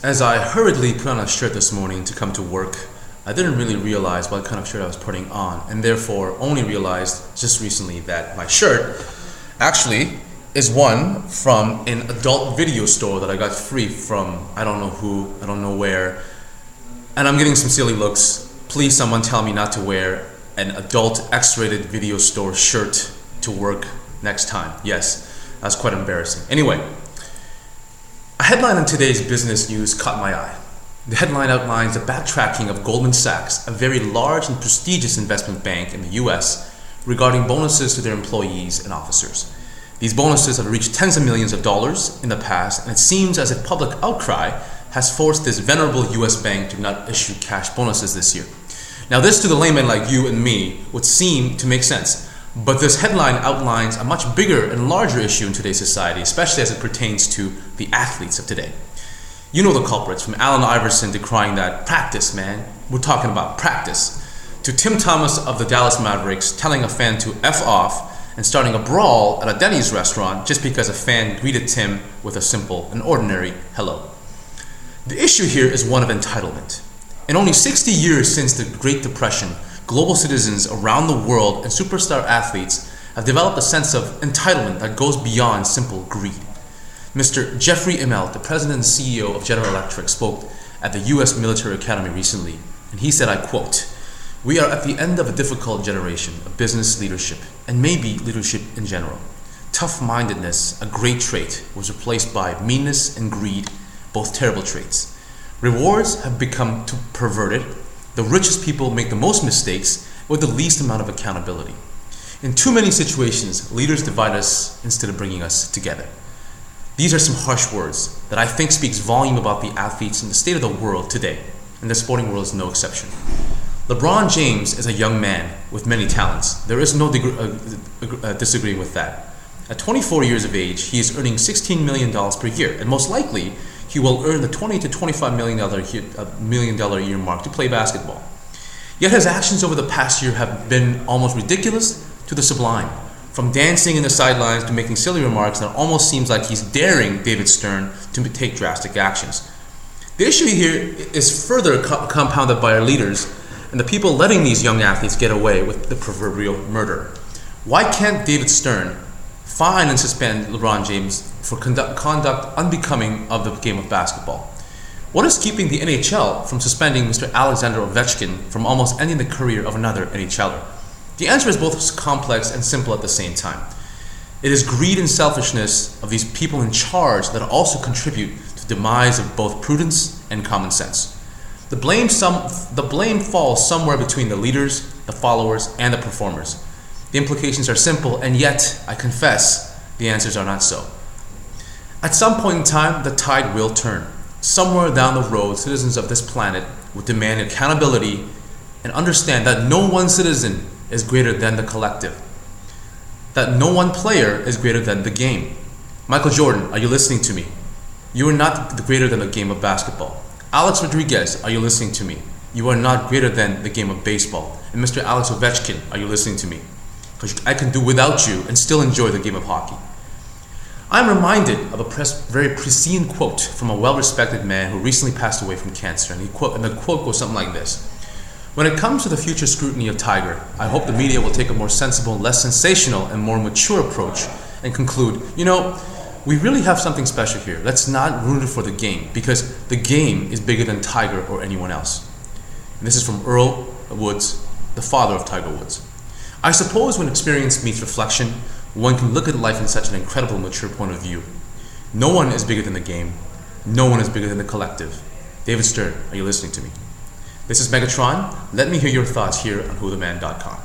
As I hurriedly put on a shirt this morning to come to work, I didn't really realize what kind of shirt I was putting on, and therefore only realized just recently that my shirt actually is one from an adult video store that I got free from I don't know who, I don't know where, and I'm getting some silly looks. Please someone tell me not to wear an adult X-rated video store shirt to work next time. Yes, that's quite embarrassing. Anyway, a headline in today's business news caught my eye. The headline outlines the backtracking of Goldman Sachs, a very large and prestigious investment bank in the US, regarding bonuses to their employees and officers. These bonuses have reached tens of millions of dollars in the past, and it seems as if public outcry has forced this venerable US bank to not issue cash bonuses this year. Now, this to the layman like you and me would seem to make sense, but this headline outlines a much bigger and larger issue in today's society, especially as it pertains to the athletes of today. You know the culprits, from Allen Iverson decrying that practice, man, we're talking about practice, to Tim Thomas of the Dallas Mavericks telling a fan to F off and starting a brawl at a Denny's restaurant just because a fan greeted Tim with a simple and ordinary hello. The issue here is one of entitlement. In only 60 years since the Great Depression, global citizens around the world and superstar athletes have developed a sense of entitlement that goes beyond simple greed. Mr. Jeffrey Immelt, the president and CEO of General Electric, spoke at the US Military Academy recently, and he said, I quote, "We are at the end of a difficult generation of business leadership, and maybe leadership in general. Tough-mindedness, a great trait, was replaced by meanness and greed, both terrible traits. Rewards have become too perverted. The richest people make the most mistakes with the least amount of accountability. In too many situations, leaders divide us instead of bringing us together." These are some harsh words that I think speaks volume about the athletes and the state of the world today, and the sporting world is no exception. LeBron James is a young man with many talents. There is no disagreeing with that. At 24 years of age, he is earning $16 million per year, and most likely, he will earn the $20 to $25 million a year mark to play basketball. Yet his actions over the past year have been almost ridiculous to the sublime. From dancing in the sidelines to making silly remarks that almost seems like he's daring David Stern to take drastic actions. The issue here is further compounded by our leaders and the people letting these young athletes get away with the proverbial murder. Why can't David Stern fine and suspend LeBron James for conduct unbecoming of the game of basketball? What is keeping the NHL from suspending Mr. Alexander Ovechkin from almost ending the career of another NHLer? The answer is both complex and simple at the same time. It is greed and selfishness of these people in charge that also contribute to the demise of both prudence and common sense. The blame falls somewhere between the leaders, the followers, and the performers. The implications are simple, and yet, I confess, the answers are not so. At some point in time, the tide will turn. Somewhere down the road, citizens of this planet will demand accountability and understand that no one citizen is greater than the collective. That no one player is greater than the game. Michael Jordan, are you listening to me? You are not greater than the game of basketball. Alex Rodriguez, are you listening to me? You are not greater than the game of baseball. And Mr. Alex Ovechkin, are you listening to me? Because I can do without you and still enjoy the game of hockey. I'm reminded of a very prescient quote from a well-respected man who recently passed away from cancer, and the quote goes something like this: "When it comes to the future scrutiny of Tiger, I hope the media will take a more sensible, less sensational, and more mature approach and conclude, we really have something special here. Let's not ruin it for the game, because the game is bigger than Tiger or anyone else." And this is from Earl Woods, the father of Tiger Woods. I suppose when experience meets reflection, one can look at life in such an incredible, mature point of view. No one is bigger than the game. No one is bigger than the collective. David Stern, are you listening to me? This is Megatron. Let me hear your thoughts here on Whotheman.com.